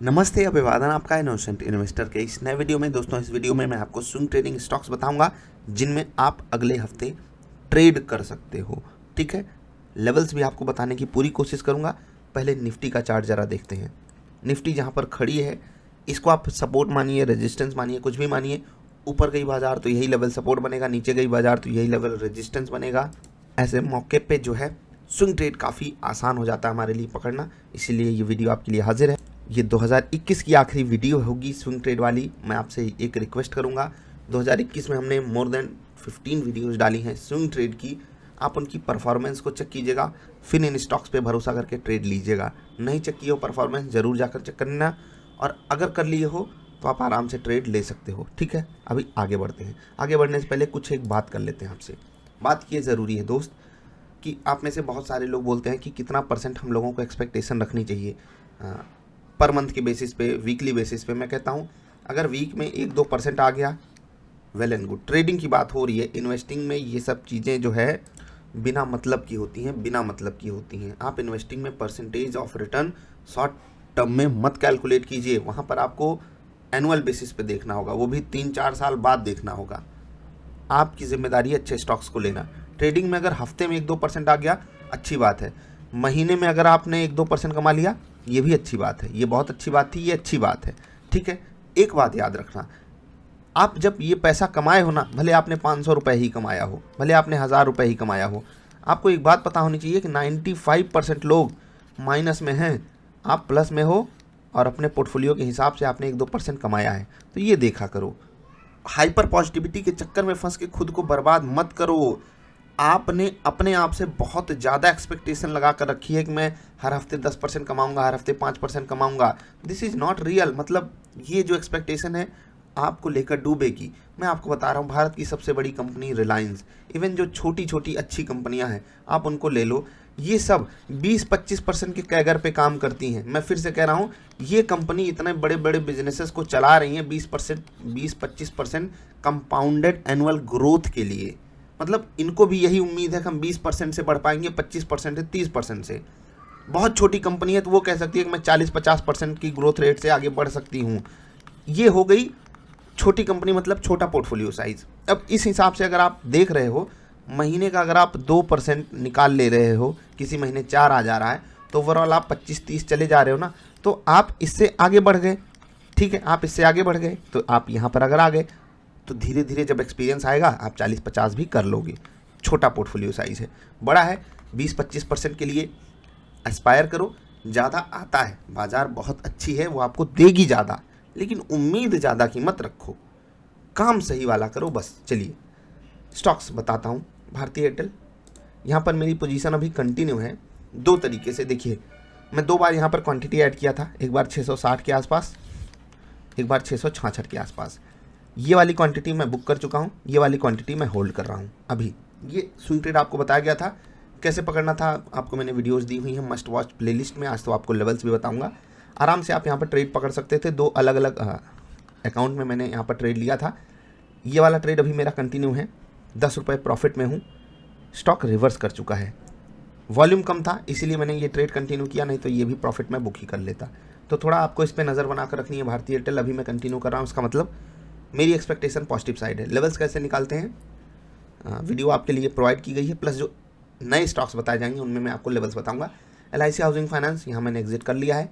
नमस्ते, अभिवादन आपका इनोसेंट इन्वेस्टर के इस नए वीडियो में। दोस्तों, इस वीडियो में मैं आपको स्विंग ट्रेडिंग स्टॉक्स बताऊंगा जिनमें आप अगले हफ्ते ट्रेड कर सकते हो। ठीक है, लेवल्स भी आपको बताने की पूरी कोशिश करूंगा। पहले निफ्टी का चार्ट जरा देखते हैं। निफ्टी जहां पर खड़ी है इसको आप सपोर्ट मानिए, रेजिस्टेंस मानिए, कुछ भी मानिए। ऊपर गई बाजार तो यही लेवल सपोर्ट बनेगा, नीचे गई बाजार तो यही लेवल रेजिस्टेंस बनेगा। ऐसे मौके पे जो है स्विंग ट्रेड काफ़ी आसान हो जाता है हमारे लिए पकड़ना, इसीलिए ये वीडियो आपके लिए हाजिर है। ये 2021 की आखिरी वीडियो होगी स्विंग ट्रेड वाली। मैं आपसे एक रिक्वेस्ट करूंगा, 2021 में हमने मोर देन 15 वीडियोस डाली हैं स्विंग ट्रेड की। आप उनकी परफॉर्मेंस को चेक कीजिएगा, फिर इन स्टॉक्स पे भरोसा करके ट्रेड लीजिएगा। नहीं चेक किए हो परफॉर्मेंस, ज़रूर जाकर चेक करना, और अगर कर लिए हो तो आप आराम से ट्रेड ले सकते हो। ठीक है, अभी आगे बढ़ते हैं। आगे बढ़ने से पहले कुछ एक बात कर लेते हैं आपसे। बात ये ज़रूरी है दोस्त कि आप में से बहुत सारे लोग बोलते हैं कि कितना परसेंट हम लोगों को एक्सपेक्टेशन रखनी चाहिए पर मंथ के बेसिस पे, वीकली बेसिस पे। मैं कहता हूँ अगर वीक में 1-2% आ गया, वेल एंड गुड। ट्रेडिंग की बात हो रही है, इन्वेस्टिंग में ये सब चीज़ें जो है बिना मतलब की होती हैं, बिना मतलब की होती हैं। आप इन्वेस्टिंग में percentage of return short term में मत कैलकुलेट कीजिए, वहाँ पर आपको एनुअल बेसिस पे देखना होगा, वो भी 3-4 साल बाद देखना होगा। आपकी जिम्मेदारी है अच्छे स्टॉक्स को लेना। ट्रेडिंग में अगर हफ्ते में 1-2% आ गया, अच्छी बात है। महीने में अगर आपने 1-2% कमा लिया, ये भी अच्छी बात है। ये बहुत अच्छी बात थी, ये अच्छी बात है। ठीक है, एक बात याद रखना, आप जब ये पैसा कमाए हो ना, भले आपने 500 रुपये ही कमाया हो, भले आपने 1000 रुपये ही कमाया हो, आपको एक बात पता होनी चाहिए कि 95% लोग माइनस में हैं, आप प्लस में हो, और अपने पोर्टफोलियो के हिसाब से आपने 1-2% कमाया है। तो ये देखा करो, हाइपर पॉजिटिविटी के चक्कर में फंस के खुद को बर्बाद मत करो। आपने अपने आप से बहुत ज़्यादा एक्सपेक्टेशन लगा कर रखी है कि मैं हर हफ्ते 10% कमाऊंगा, हर हफ्ते 5% कमाऊंगा। This is not real. मतलब ये जो एक्सपेक्टेशन है आपको लेकर डूबेगी। मैं आपको बता रहा हूँ, भारत की सबसे बड़ी कंपनी रिलायंस, इवन जो छोटी छोटी अच्छी कंपनियां हैं आप उनको ले लो, ये सब 20-25% के कैगर पे काम करती हैं। मैं फिर से कह रहा हूँ, ये कंपनी इतने बड़े बड़े बिजनेसेस को चला रही हैं 20-25% कंपाउंडेड एनुअल ग्रोथ के लिए। मतलब इनको भी यही उम्मीद है कि हम 20% से बढ़ पाएंगे, 25% से, 30% से। बहुत छोटी कंपनी है तो वो कह सकती है कि मैं 40-50% की ग्रोथ रेट से आगे बढ़ सकती हूँ। ये हो गई छोटी कंपनी, मतलब छोटा पोर्टफोलियो साइज। अब इस हिसाब से अगर आप देख रहे हो, महीने का अगर आप 2% निकाल ले रहे हो, किसी महीने 4 आ जा रहा है, तो ओवरऑल आप 25-30 चले जा रहे हो ना, तो आप इससे आगे बढ़ गए। ठीक है, आप इससे आगे बढ़ गए तो आप यहाँ पर अगर आ गए तो धीरे धीरे जब एक्सपीरियंस आएगा आप 40-50 भी कर लोगे। छोटा पोर्टफोलियो साइज है, बड़ा है 20-25% के लिए एस्पायर करो। ज़्यादा आता है, बाज़ार बहुत अच्छी है, वो आपको देगी ज़्यादा, लेकिन उम्मीद ज़्यादा की मत रखो, काम सही वाला करो बस। चलिए स्टॉक्स बताता हूँ। भारतीय एयरटेल, यहाँ पर मेरी पोजीशन अभी कंटिन्यू है। दो तरीके से देखिए, मैं 2 बार यहाँ पर क्वांटिटी ऐड किया था, एक बार 660 के आसपास, एक बार 666 के आसपास। ये वाली क्वांटिटी मैं बुक कर चुका हूँ, ये वाली क्वांटिटी मैं होल्ड कर रहा हूँ अभी। ये स्विंग ट्रेड आपको बताया गया था, कैसे पकड़ना था आपको मैंने वीडियोस दी हुई हैं मस्ट वॉच प्लेलिस्ट में। आज तो आपको लेवल्स भी बताऊंगा, आराम से आप यहाँ पर ट्रेड पकड़ सकते थे। 2 अलग अलग अकाउंट में मैंने यहाँ पर ट्रेड लिया था। ये वाला ट्रेड अभी मेरा कंटिन्यू है, 10 रुपये प्रॉफिट में हूँ। स्टॉक रिवर्स कर चुका है, वॉल्यूम कम था इसीलिए मैंने ये ट्रेड कंटिन्यू किया, नहीं तो ये भी प्रॉफिट में बुक ही कर लेता। तो थोड़ा आपको इस पर नज़र बनाकर रखनी है। भारतीय एयरटेल अभी मैं कंटिन्यू कर रहा हूँ, इसका मतलब मेरी एक्सपेक्टेशन पॉजिटिव साइड है। लेवल्स कैसे निकालते हैं वीडियो आपके लिए प्रोवाइड की गई है, प्लस जो नए स्टॉक्स बताए जाएंगे उनमें मैं आपको लेवल्स बताऊंगा। LIC हाउसिंग फाइनेंस, यहाँ मैंने एग्जिट कर लिया है।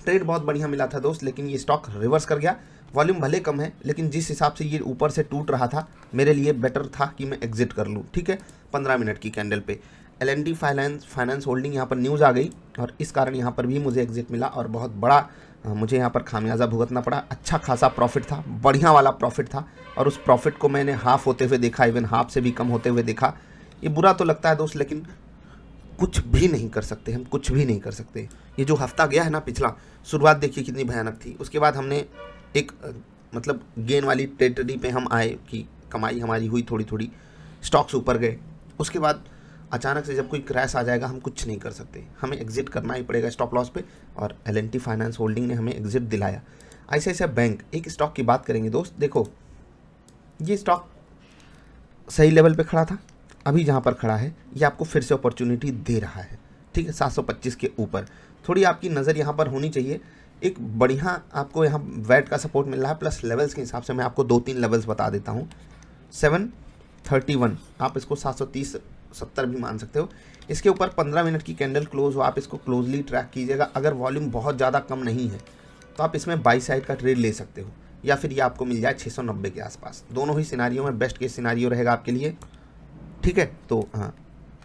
ट्रेड बहुत बढ़िया मिला था दोस्त, लेकिन ये स्टॉक रिवर्स कर गया। वॉल्यूम भले कम है, लेकिन जिस हिसाब से ये ऊपर से टूट रहा था, मेरे लिए बेटर था कि मैं एग्जिट कर लूँ। ठीक है, 15 मिनट की कैंडल पे LNT फाइनेंस होल्डिंग यहाँ पर न्यूज़ आ गई, और इस कारण यहाँ पर भी मुझे एग्जिट मिला, और बहुत बड़ा मुझे यहाँ पर खामियाजा भुगतना पड़ा। अच्छा खासा प्रॉफिट था, बढ़िया वाला प्रॉफिट था, और उस प्रॉफिट को मैंने हाफ होते हुए देखा, इवन हाफ से भी कम होते हुए देखा। ये बुरा तो लगता है दोस्त, लेकिन कुछ भी नहीं कर सकते, हम कुछ भी नहीं कर सकते। ये जो हफ्ता गया है ना पिछला, शुरुआत देखिए कितनी भयानक थी, उसके बाद हमने एक मतलब गेन वाली टेरिटरी पे हम आए कि कमाई हमारी हुई थोड़ी थोड़ी, स्टॉक्स ऊपर गए। उसके बाद अचानक से जब कोई क्रैश आ जाएगा हम कुछ नहीं कर सकते, हमें एग्जिट करना ही पड़ेगा स्टॉप लॉस पे, और LNT फाइनेंस होल्डिंग ने हमें एग्जिट दिलाया। ICICI बैंक, एक स्टॉक की बात करेंगे दोस्त। देखो ये स्टॉक सही लेवल पे खड़ा था, अभी जहाँ पर खड़ा है ये आपको फिर से अपॉर्चुनिटी दे रहा है। ठीक है, 725 के ऊपर। थोड़ी आपकी नज़र यहाँ पर होनी चाहिए एक बढ़िया आपको यहाँ वैट का सपोर्ट मिल रहा है, प्लस लेवल्स के हिसाब से मैं आपको 2-3 लेवल्स बता देता हूँ। 731 आप इसको 730-70 भी मान सकते हो। इसके ऊपर 15 मिनट की कैंडल क्लोज हो, आप इसको क्लोजली ट्रैक कीजिएगा। अगर वॉल्यूम बहुत ज़्यादा कम नहीं है तो आप इसमें बाई साइड का ट्रेड ले सकते हो, या फिर ये आपको मिल जाए 690 के आसपास। दोनों ही सिनारियो में बेस्ट केस सिनारियो रहेगा आपके लिए, ठीक है। तो हाँ,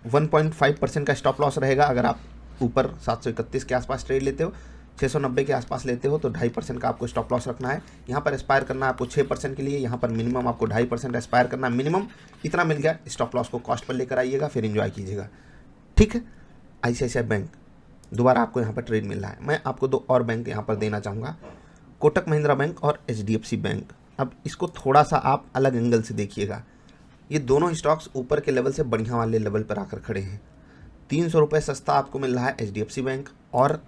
1.5% का स्टॉप लॉस रहेगा अगर आप ऊपर 731 के आसपास ट्रेड लेते हो। 690 के आसपास लेते हो तो 2.5% का आपको स्टॉप लॉस रखना है। यहाँ पर एस्पायर करना है आपको 6% के लिए, यहाँ पर मिनिमम आपको 2.5% एस्पायर करना है। मिनिमम इतना मिल गया, स्टॉप लॉस को कॉस्ट पर लेकर आइएगा, फिर एंजॉय कीजिएगा, ठीक है। ICICI बैंक दोबारा आपको यहाँ पर ट्रेड मिल रहा है। मैं आपको 2 और बैंक यहाँ पर देना चाहूँगा, कोटक महिंद्रा बैंक और HDFC बैंक। अब इसको थोड़ा सा आप अलग एंगल से देखिएगा। ये दोनों स्टॉक्स ऊपर के लेवल से बढ़िया वाले लेवल पर आकर खड़े हैं। 300 रुपये सस्ता आपको मिल रहा है HDFC बैंक, और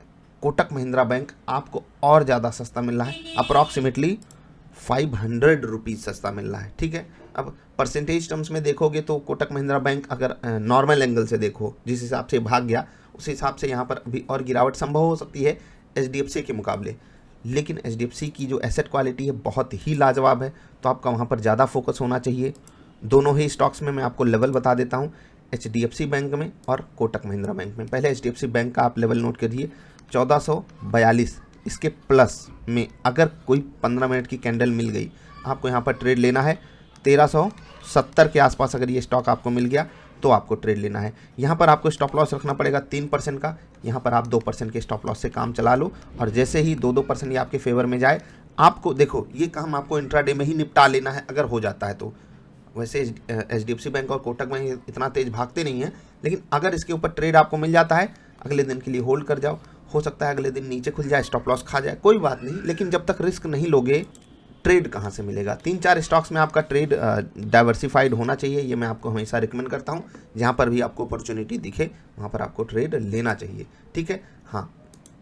कोटक महिंद्रा बैंक आपको और ज़्यादा सस्ता मिल रहा है, अप्रॉक्सीमेटली 500 रुपीज़ सस्ता मिल रहा है, ठीक है। अब परसेंटेज टर्म्स में देखोगे तो कोटक महिंद्रा बैंक अगर नॉर्मल एंगल से देखो, जिस हिसाब से भाग गया उस हिसाब से यहाँ पर अभी और गिरावट संभव हो सकती है HDFC के मुकाबले, लेकिन HDFC की जो एसेट क्वालिटी है बहुत ही लाजवाब है, तो आपका वहाँ पर ज़्यादा फोकस होना चाहिए। दोनों ही स्टॉक्स में मैं आपको लेवल बता देता हूँ, HDFC बैंक में और कोटक महिंद्रा बैंक में। पहले HDFC बैंक का आप लेवल नोट करिए, 1442। इसके प्लस में अगर कोई 15 मिनट की कैंडल मिल गई, आपको यहाँ पर ट्रेड लेना है। 1370 के आसपास अगर ये स्टॉक आपको मिल गया तो आपको ट्रेड लेना है। यहाँ पर आपको स्टॉप लॉस रखना पड़ेगा 3% का, यहाँ पर आप 2% के स्टॉप लॉस से काम चला लो, और जैसे ही 2% ये आपके फेवर में जाए, आपको देखो ये काम आपको इंट्राडे में ही निपटा लेना है अगर हो जाता है तो। वैसे HDFC बैंक और कोटक में इतना तेज भागते नहीं हैं, लेकिन अगर इसके ऊपर ट्रेड आपको मिल जाता है, अगले दिन के लिए होल्ड कर जाओ। हो सकता है अगले दिन नीचे खुल जाए, स्टॉप लॉस खा जाए, कोई बात नहीं, लेकिन जब तक रिस्क नहीं लोगे ट्रेड कहाँ से मिलेगा। 3-4 स्टॉक्स में आपका ट्रेड डाइवर्सिफाइड होना चाहिए, ये मैं आपको हमेशा रिकमेंड करता हूँ। जहाँ पर भी आपको अपॉर्चुनिटी दिखे वहाँ पर आपको ट्रेड लेना चाहिए, ठीक है। हाँ,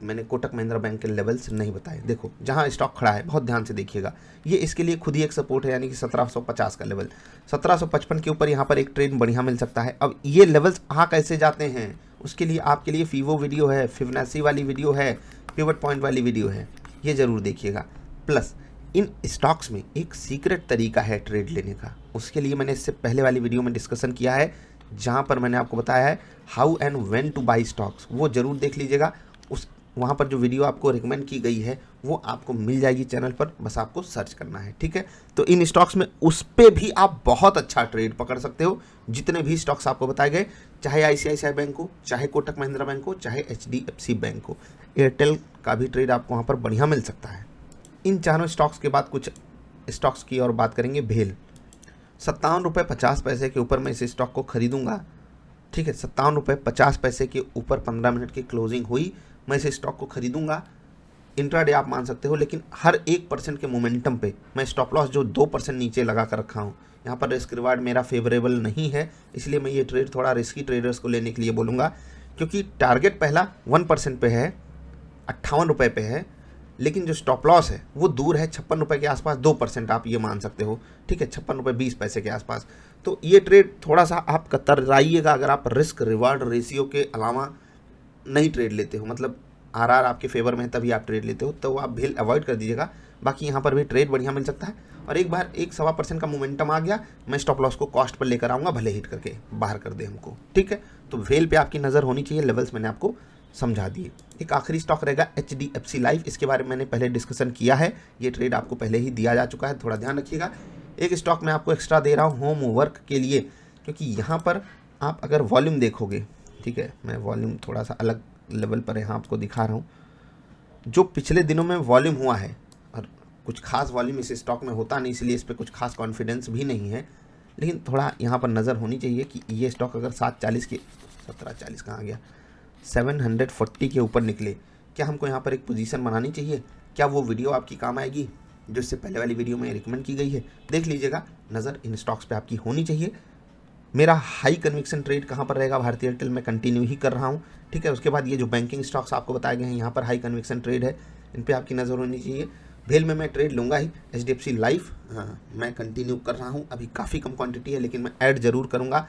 मैंने कोटक महिंद्रा बैंक के लेवल्स नहीं बताए। देखो जहाँ स्टॉक खड़ा है बहुत ध्यान से देखिएगा, ये इसके लिए खुद ही एक सपोर्ट है, यानी कि 1750 का लेवल। 1755 के ऊपर यहाँ पर एक ट्रेड बढ़िया मिल सकता है। अब ये लेवल्स आ कैसे जाते हैं, उसके लिए आपके लिए फीवो वीडियो है, फिबोनाची वाली वीडियो है, पिवट पॉइंट वाली वीडियो है, ये ज़रूर देखिएगा। प्लस इन स्टॉक्स में एक सीक्रेट तरीका है ट्रेड लेने का, उसके लिए मैंने इससे पहले वाली वीडियो में डिस्कशन किया है, जहाँ पर मैंने आपको बताया है how and when two by stocks, वो ज़रूर देख लीजिएगा। उस वहाँ पर जो वीडियो आपको रिकमेंड की गई है वो आपको मिल जाएगी चैनल पर, बस आपको सर्च करना है, ठीक है। तो इन स्टॉक्स में उस पर भी आप बहुत अच्छा ट्रेड पकड़ सकते हो, जितने भी स्टॉक्स आपको बताए गए, चाहे ICICI बैंक हो, चाहे कोटक महिंद्रा बैंक हो, चाहे HDFC बैंक हो। एयरटेल का भी ट्रेड आपको वहाँ पर बढ़िया मिल सकता है। इन चारों स्टॉक्स के बाद कुछ स्टॉक्स की और बात करेंगे। भेल 57 रुपये 50 पैसे के ऊपर मैं इस स्टॉक को खरीदूंगा, ठीक है। 57 रुपये 50 पैसे के ऊपर 15 मिनट की क्लोजिंग हुई, मैं इस स्टॉक को खरीदूंगा। इंट्राडे आप मान सकते हो, लेकिन हर 1% के मोमेंटम पे मैं स्टॉप लॉस जो 2% नीचे लगा कर रखा हूँ। यहाँ पर रिस्क रिवार्ड मेरा फेवरेबल नहीं है, इसलिए मैं ये ट्रेड थोड़ा रिस्की ट्रेडर्स को लेने के लिए बोलूँगा, क्योंकि टारगेट पहला 1% पे है, 58 रुपये पे है, लेकिन जो स्टॉप लॉस है वो दूर है 56 रुपये के आसपास, 2% आप ये मान सकते हो, ठीक है, 56 रुपये 20 पैसे के आसपास। तो ये ट्रेड थोड़ा सा आप कतराइएगा अगर आप रिस्क रिवार्ड रेशियो के अलावा नहीं ट्रेड लेते हो, मतलब RR आपके फेवर में है तभी आप ट्रेड लेते हो, तो आप भेल अवॉइड कर दीजिएगा। बाकी यहाँ पर भी ट्रेड बढ़िया मिल सकता है, और एक बार 1-1.25% का मोमेंटम आ गया, मैं स्टॉप लॉस को कॉस्ट पर लेकर आऊँगा, भले हिट करके बाहर कर दे हमको, ठीक है। तो भेल पे आपकी नज़र होनी चाहिए, लेवल्स मैंने आपको समझा दिए। एक आखिरी स्टॉक रहेगा HDFC लाइफ, इसके बारे में मैंने पहले डिस्कशन किया है, ये ट्रेड आपको पहले ही दिया जा चुका है, थोड़ा ध्यान रखिएगा। एक स्टॉक मैं आपको एक्स्ट्रा दे रहा हूँ होम वर्क के लिए, क्योंकि यहाँ पर आप अगर वॉल्यूम देखोगे, ठीक है, मैं वॉल्यूम थोड़ा सा अलग लेवल पर यहाँ आपको दिखा रहा हूँ। जो पिछले दिनों में वॉल्यूम हुआ है, और कुछ खास वॉल्यूम इस स्टॉक में होता नहीं, इसलिए इस पर कुछ खास कॉन्फिडेंस भी नहीं है, लेकिन थोड़ा यहाँ पर नज़र होनी चाहिए कि ये स्टॉक अगर 740 के 1740 कहाँ आ गया, 740 के ऊपर निकले, क्या हमको यहाँ पर एक पोजीशन बनानी चाहिए? क्या वो वीडियो आपकी काम आएगी जो इससे पहले वाली वीडियो में रिकमेंड की गई है? देख लीजिएगा, नज़र इन स्टॉक्स पे आपकी होनी चाहिए। मेरा हाई कन्विक्शन ट्रेड कहाँ पर रहेगा? भारतीय एयरटेल में कंटिन्यू ही कर रहा हूँ, ठीक है। उसके बाद ये जो बैंकिंग स्टॉक्स आपको बताए गए हैं, यहाँ पर हाई कन्विक्शन ट्रेड है, इन पर आपकी नज़र होनी चाहिए। भेल में मैं ट्रेड लूँगा ही। HDFC लाइफ मैं कंटिन्यू कर रहा हूँ, अभी काफ़ी कम क्वांटिटी है, लेकिन मैं ऐड ज़रूर करूँगा।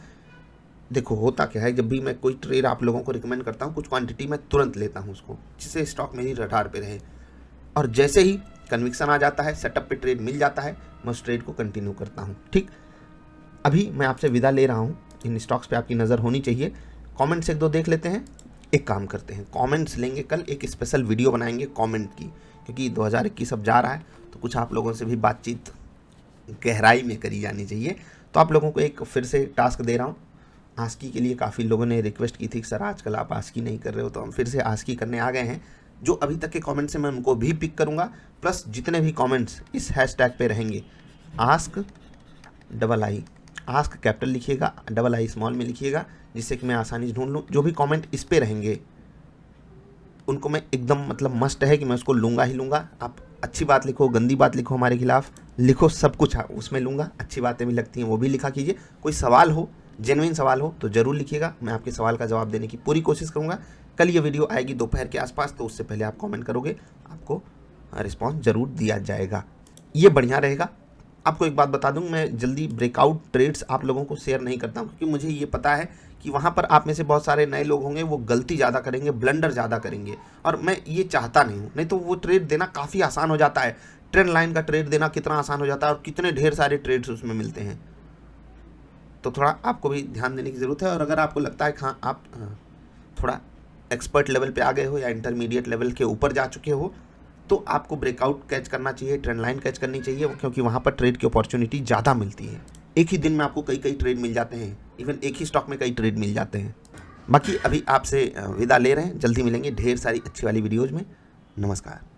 देखो होता क्या है, जब भी मैं कोई ट्रेड आप लोगों को रिकमेंड करता हूँ, कुछ क्वांटिटी मैं तुरंत लेता हूँ उसको, जिससे स्टॉक मेरी रडार पे रहे। और जैसे ही कन्विक्शन आ जाता है, सेटअप पे ट्रेड मिल जाता है, मैं उस ट्रेड को कंटिन्यू करता हूँ। ठीक, अभी मैं आपसे विदा ले रहा हूँ। इन स्टॉक्स पे आपकी नज़र होनी चाहिए। कमेंट्स एक दो देख लेते हैं। एक काम करते हैं, कमेंट्स लेंगे, कल एक स्पेशल वीडियो बनाएंगे कमेंट की, क्योंकि 2021 अब जा रहा है, तो कुछ आप लोगों से भी बातचीत गहराई में करी जानी चाहिए। तो आप लोगों को एक फिर से टास्क दे रहा हूँ। आस्की के लिए काफ़ी लोगों ने रिक्वेस्ट की थी कि सर आजकल आप आस्की नहीं कर रहे हो, तो हम फिर से आस्की करने आ गए हैं। जो अभी तक के कमेंट्स हैं मैं उनको भी पिक करूँगा, प्लस जितने भी कमेंट्स इस हैशटैग पे रहेंगे, आस्क डबल आई, आस्क कैपिटल लिखिएगा, डबल आई स्मॉल में लिखिएगा, जिससे कि मैं आसानी से ढूंढ लूँ। जो भी कमेंट इस पे रहेंगे उनको मैं एकदम मतलब मस्ट है कि मैं उसको लूँगा ही लूँगा। आप अच्छी बात लिखो, गंदी बात लिखो, हमारे खिलाफ लिखो, सब कुछ उसमें लूँगा। अच्छी बातें भी लगती हैं वो भी लिखा कीजिए। कोई सवाल हो, जेन्युइन सवाल हो तो ज़रूर लिखिएगा, मैं आपके सवाल का जवाब देने की पूरी कोशिश करूँगा। कल ये वीडियो आएगी दोपहर के आसपास, तो उससे पहले आप कमेंट करोगे, आपको रिस्पॉन्स ज़रूर दिया जाएगा। ये बढ़िया रहेगा। आपको एक बात बता दूं, मैं जल्दी ब्रेकआउट ट्रेड्स आप लोगों को शेयर नहीं करता हूं, क्योंकि मुझे ये पता है कि वहां पर आप में से बहुत सारे नए लोग होंगे, वो गलती ज़्यादा करेंगे, ब्लंडर ज़्यादा करेंगे, और मैं ये चाहता नहीं हूँ। नहीं तो वो ट्रेड देना काफ़ी आसान हो जाता है। ट्रेंड लाइन का ट्रेड देना कितना आसान हो जाता है, और कितने ढेर सारे ट्रेड्स उसमें मिलते हैं। तो थोड़ा आपको भी ध्यान देने की ज़रूरत है। और अगर आपको लगता है कि हाँ आप थोड़ा एक्सपर्ट लेवल पे आ गए हो या इंटरमीडिएट लेवल के ऊपर जा चुके हो, तो आपको ब्रेकआउट कैच करना चाहिए, ट्रेंड लाइन कैच करनी चाहिए, क्योंकि वहाँ पर ट्रेड की अपॉर्चुनिटी ज़्यादा मिलती है। एक ही दिन में आपको कई ट्रेड मिल जाते हैं, इवन एक ही स्टॉक में कई ट्रेड मिल जाते हैं। बाकी अभी आपसे विदा ले रहे हैं, जल्दी मिलेंगे ढेर सारी अच्छी वाली वीडियोज़ में। नमस्कार।